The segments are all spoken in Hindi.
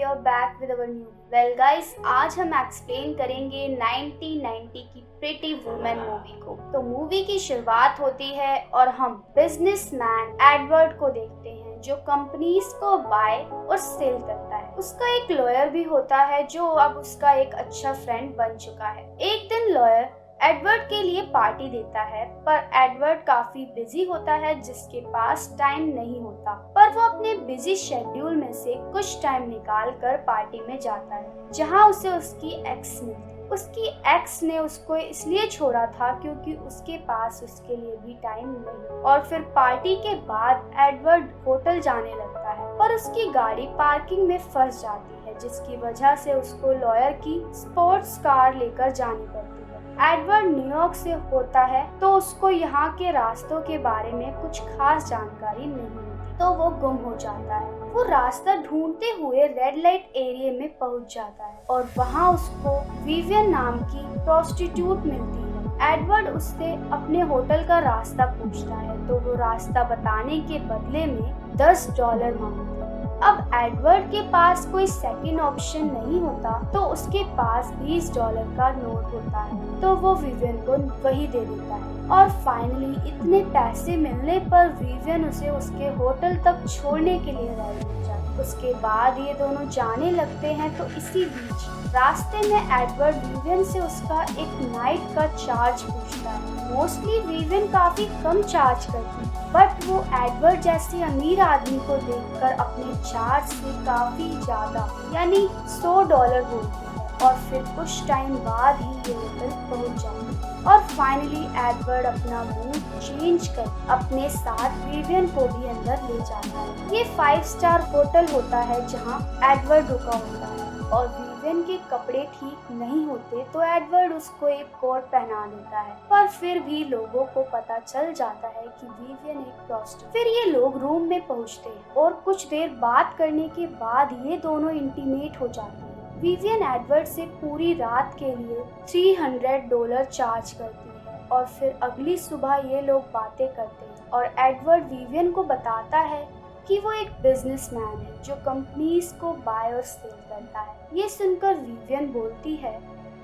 here back with our new. Well guys, आज हम एक्सप्लेन करेंगे 1990 की प्रिटी वुमेन मूवी को। तो मूवी की शुरुआत होती है और हम बिजनेसमैन एडवर्ड को देखते हैं जो कंपनीज को बाय और सेल करता है। उसका एक लॉयर भी होता है जो अब उसका एक अच्छा फ्रेंड बन चुका है। एक दिन लॉयर एडवर्ड के लिए पार्टी देता है, पर एडवर्ड काफी बिजी होता है जिसके पास टाइम नहीं होता, पर वो अपने बिजी शेड्यूल में से कुछ टाइम निकाल कर पार्टी में जाता है जहां उसे उसकी एक्स मिलती है। उसकी एक्स ने उसको इसलिए छोड़ा था क्योंकि उसके पास उसके लिए भी टाइम नहीं। और फिर पार्टी के बाद एडवर्ड होटल जाने लगता है, पर उसकी गाड़ी पार्किंग में फंस जाती है जिसकी वजह से उसको लॉयर की स्पोर्ट्स कार लेकर जानी पड़ती है। एडवर्ड न्यूयॉर्क से होता है तो उसको यहाँ के रास्तों के बारे में कुछ खास जानकारी नहीं होती, तो वो गुम हो जाता है। वो रास्ता ढूंढते हुए रेड लाइट एरिया में पहुँच जाता है और वहाँ उसको विवियन नाम की प्रोस्टिट्यूट मिलती है। एडवर्ड उससे अपने होटल का रास्ता पूछता है तो वो रास्ता बताने के बदले में $10 मांगती है। अब एडवर्ड के पास कोई सेकंड ऑप्शन नहीं होता तो उसके पास $20 का नोट होता है, तो वो विवियन को वही दे देता है। और फाइनली इतने पैसे मिलने पर विवियन उसे उसके होटल तक छोड़ने के लिए रेडी हो जाती है। उसके बाद ये दोनों जाने लगते हैं, तो इसी बीच रास्ते में एडवर्ड विवियन से उसका एक नाइट का चार्ज पूछता है। मोस्टली विवियन काफी कम चार्ज करती है, बट वो एडवर्ड जैसे अमीर आदमी को देखकर अपने चार्ज से काफी ज्यादा यानी $100 बोलती है। और फिर कुछ टाइम बाद ही ये होटल पहुंच जाती है और फाइनली एडवर्ड अपना मूड चेंज कर अपने साथ विवियन को भी अंदर ले जाता है। ये 5 स्टार होटल होता है जहां एडवर्ड रुका होता है और विवियन के कपड़े ठीक नहीं होते तो एडवर्ड उसको एक कोट पहना देता है, पर फिर भी लोगों को पता चल जाता है कि विवियन एक प्रोस्टिट्यूट। फिर ये लोग रूम में पहुंचते हैं और कुछ देर बात करने के बाद ये दोनों इंटीमेट हो जाते हैं। विवियन एडवर्ड से पूरी रात के लिए $300 चार्ज करती है और फिर अगली सुबह ये लोग बातें करते हैं और एडवर्ड विवियन को बताता है कि वो एक बिजनेसमैन है जो कंपनीज को बाय और सेल करता है। ये सुनकर विवियन बोलती है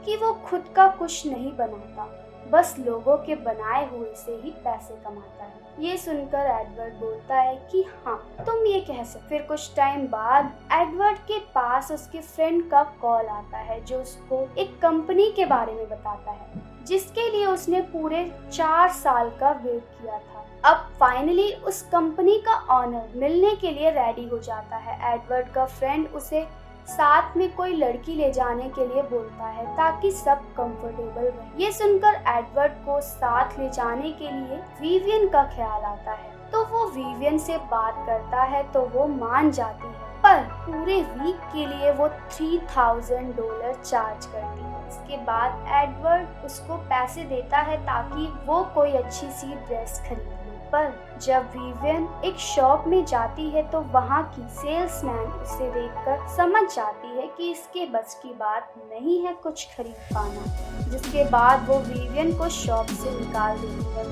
कि वो खुद का कुछ नहीं बनाता, बस लोगों के बनाए हुए से ही पैसे कमाता है। ये सुनकर एडवर्ड बोलता है कि हाँ, तुम ये कह सकते। फिर कुछ टाइम बाद एडवर्ड के पास उसके फ्रेंड का कॉल आता है जो उसको एक कंपनी के बारे में बताता है जिसके लिए उसने पूरे 4 साल का वेट किया था। अब फाइनली उस कंपनी का ऑनर मिलने के लिए रेडी हो जाता है। एडवर्ड का फ्रेंड उसे साथ में कोई लड़की ले जाने के लिए बोलता है ताकि सब कंफर्टेबल रहे। ये सुनकर एडवर्ड को साथ ले जाने के लिए विवियन का ख्याल आता है, तो वो विवियन से बात करता है तो वो मान जाती है, पर पूरे वीक के लिए वो $3000 चार्ज करती है। इसके बाद एडवर्ड उसको पैसे देता है ताकि वो कोई अच्छी सी ड्रेस खरीदे। पर जब विवियन एक शॉप में जाती है तो वहाँ की सेल्समैन उसे देखकर समझ जाती है कि इसके बस की बात नहीं है कुछ खरीद पाना, जिसके बाद वो विवियन को शॉप से निकाल देती है,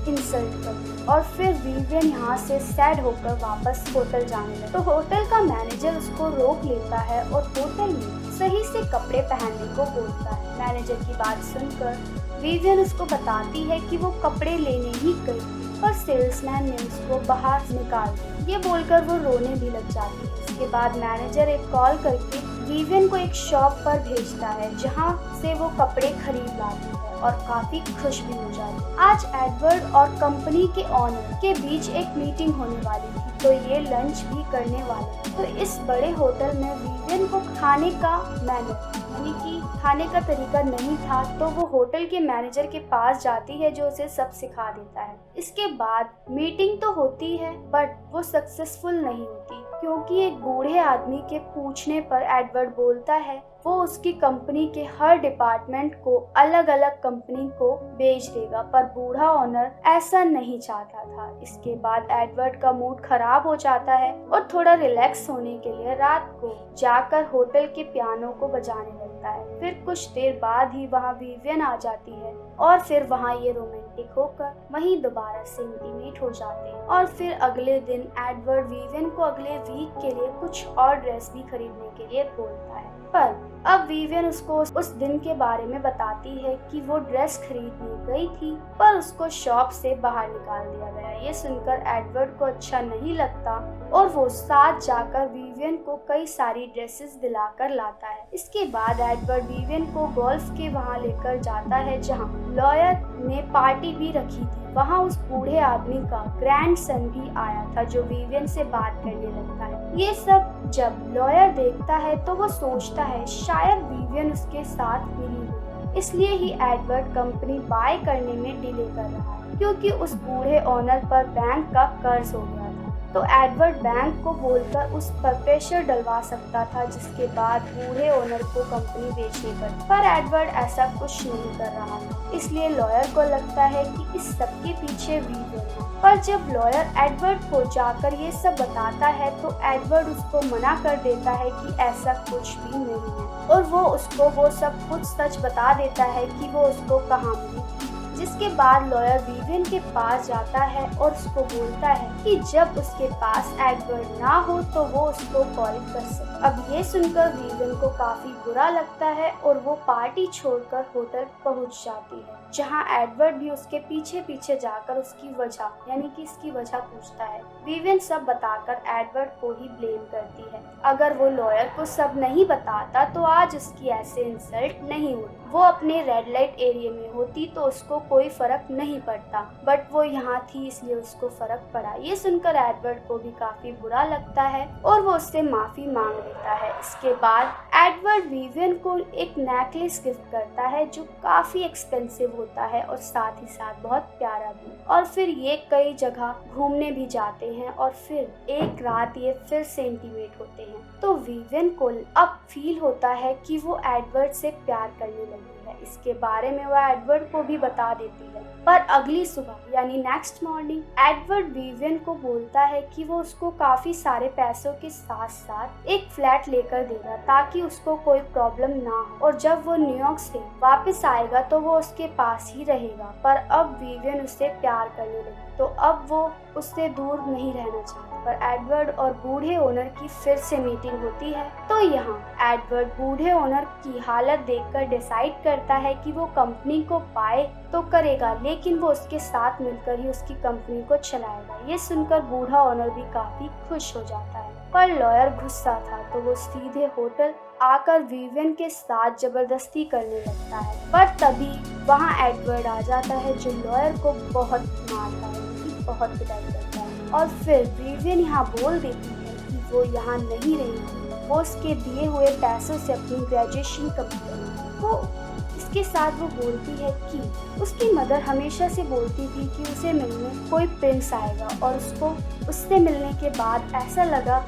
इंसल्ट करती। और फिर विवियन यहाँ से सैड होकर वापस होटल जाने लगती, तो होटल का मैनेजर उसको रोक लेता है और होटल में सही से कपड़े पहनने को बोलता है। मैनेजर की बात सुनकर विवियन उसको बताती है कि वो कपड़े लेने ही गई, पर सेल्समैन ने उसको बाहर निकाल दिया। ये बोलकर वो रोने भी लग जाती है। इसके बाद मैनेजर एक कॉल करके विवियन को एक शॉप पर भेजता है जहां से वो कपड़े खरीद लाती है और काफी खुश भी हो जाती है। आज एडवर्ड और कंपनी के ऑनर के बीच एक मीटिंग होने वाली थी, तो ये लंच भी करने वाले। तो इस बड़े होटल में विवियन को खाने का मैनर यानी कि खाने का तरीका नहीं था, तो वो होटल के मैनेजर के पास जाती है जो उसे सब सिखा देता है। इसके बाद मीटिंग तो होती है बट वो सक्सेसफुल नहीं होती क्योंकि एक बूढ़े आदमी के पूछने पर एडवर्ड बोलता है वो उसकी कंपनी के हर डिपार्टमेंट को अलग अलग कंपनी को बेच देगा, पर बूढ़ा ओनर ऐसा नहीं चाहता था। इसके बाद एडवर्ड का मूड खराब हो जाता है और थोड़ा रिलैक्स होने के लिए रात को जाकर होटल के पियानो को बजाने लगता है। फिर कुछ देर बाद ही वहाँ विवियन आ जाती है और फिर वहाँ ये रोमांटिक होकर वहीं दोबारा से इंटीमेट हो जाते हैं। और फिर अगले दिन एडवर्ड विवियन को अगले वीक के लिए कुछ और ड्रेस भी खरीदने के लिए बोलता है, पर अब विवियन उसको उस दिन के बारे में बताती है कि वो ड्रेस खरीदने गई थी पर उसको शॉप से बाहर निकाल दिया गया। ये सुनकर एडवर्ड को अच्छा नहीं लगता और वो साथ जाकर विवियन को कई सारी ड्रेसेस दिलाकर लाता है। इसके बाद एडवर्ड विवियन को गोल्फ के वहाँ लेकर जाता है जहाँ लॉयर ने पार्टी भी रखी थी। वहाँ उस बूढ़े आदमी का ग्रैंडसन भी आया था जो विवियन से बात करने लगता है। ये सब जब लॉयर देखता है तो वो सोचता है शायद विवियन उसके साथ मिली हुई, इसलिए ही एडवर्ड कंपनी बाय करने में डिले कर रहा है क्योंकि उस बूढ़े ओनर पर बैंक का कर्ज हो गया था। तो एडवर्ड बैंक को बोलकर उस पर प्रेशर डलवा सकता था जिसके बाद बूढ़े ओनर को कंपनी बेचनी पड़ी, पर एडवर्ड ऐसा कुछ नहीं कर रहा था। इसलिए लॉयर को लगता है कि इस सब के पीछे विवियन है। पर जब लॉयर एडवर्ड को जाकर ये सब बताता है तो एडवर्ड उसको मना कर देता है कि ऐसा कुछ भी नहीं है और वो उसको वो सब कुछ सच बता देता है कि वो उसको कहाँ मिली थी। जिसके बाद लॉयर विवियन के पास जाता है और उसको बोलता है कि जब उसके पास एडवर्ड ना हो तो वो उसको कॉल कर सके। अब ये सुनकर विवियन को काफी बुरा लगता है और वो पार्टी छोड़कर होटल पहुंच जाती है जहां एडवर्ड भी उसके पीछे पीछे जाकर उसकी वजह यानी कि इसकी वजह पूछता है। विवियन सब बताकर एडवर्ड को ही ब्लेम करती है। अगर वो लॉयर को सब नहीं बताता तो आज उसकी ऐसे इंसल्ट नहीं होती। वो अपने रेड लाइट एरिया में होती तो उसको कोई फर्क नहीं पड़ता, बट वो यहाँ थी इसलिए उसको फर्क पड़ा। ये सुनकर एडवर्ड को भी काफी बुरा लगता है और वो उससे माफी मांग लेता है। इसके बाद एडवर्ड विवियन को एक नेकलेस गिफ्ट करता है जो काफी एक्सपेंसिव होता है और साथ ही साथ बहुत प्यारा भी। और फिर ये कई जगह घूमने भी जाते हैं और फिर एक रात ये फिर से इंटीमेट होते हैं। तो विवियन को अब फील होता है कि वो एडवर्ड से प्यार करने लगी है। इसके बारे में वो एडवर्ड को भी बता देती है। पर अगली सुबह यानी नेक्स्ट मॉर्निंग एडवर्ड विवियन को बोलता है कि वो उसको काफी सारे पैसों के साथ साथ एक फ्लैट लेकर देगा ताकि उसको कोई प्रॉब्लम ना हो और जब वो न्यूयॉर्क से वापस आएगा तो वो उसके पास ही रहेगा। पर अब विवियन उससे प्यार करने लगी तो अब वो उससे दूर नहीं रहना चाहता। पर एडवर्ड और बूढ़े ओनर की फिर से मीटिंग होती है तो यहाँ एडवर्ड बूढ़े ओनर की हालत देखकर डिसाइड करता है कि वो कंपनी को बाय तो करेगा लेकिन वो उसके साथ मिलकर ही उसकी कंपनी को चलाएगा। ये सुनकर बूढ़ा ओनर भी काफी खुश हो जाता है। पर लॉयर गुस्सा था तो वो सीधे होटल आकर विवियन के साथ जबरदस्ती करने लगता है। पर तभी वहाँ एडवर्ड आ जाता है जो लॉयर को बहुत मारता है, बहुत पिटाई करता है और फिर विवियन यहाँ बोल देती है कि वो यहाँ नहीं रहेगी, वो उसके दिए हुए पैसों से अपनी ग्रेजुएशन कंप्लीट करेगी। तो इसके साथ वो बोलती है कि उसकी मदर हमेशा से बोलती थी कि उसे मिलने कोई प्रिंस आएगा और उसको उससे मिलने के बाद ऐसा लगा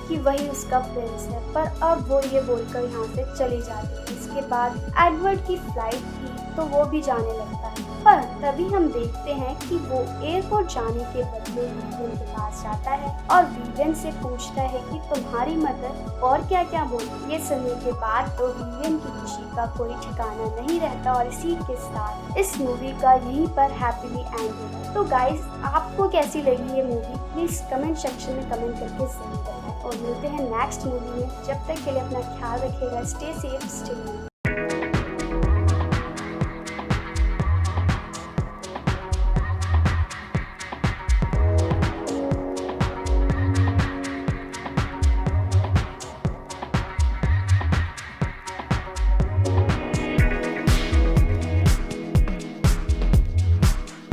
कि वही उसका प्रिंस है। पर अब वो ये बोलकर यहाँ से चली जाती है। इसके बाद एडवर्ड की फ्लाइट थी तो वो भी जाने लगता है। पर तभी हम देखते हैं कि वो एयरपोर्ट जाने के बदले विवियन के पास जाता है और विवियन से पूछता है कि तुम्हारी मदर और क्या क्या बोली। ये सुनने के बाद तो विवियन की खुशी का कोई ठिकाना नहीं रहता और इसी के साथ इस मूवी का यहीं पर हैप्पीली एंड होगा। तो गाइस, आपको कैसी लगी ये मूवी प्लीज कमेंट सेक्शन में कमेंट करके जरूर बताएं और मिलते हैं नेक्स्ट मूवी में। जब तक के लिए अपना ख्याल रखिएगा। Stay safe, stay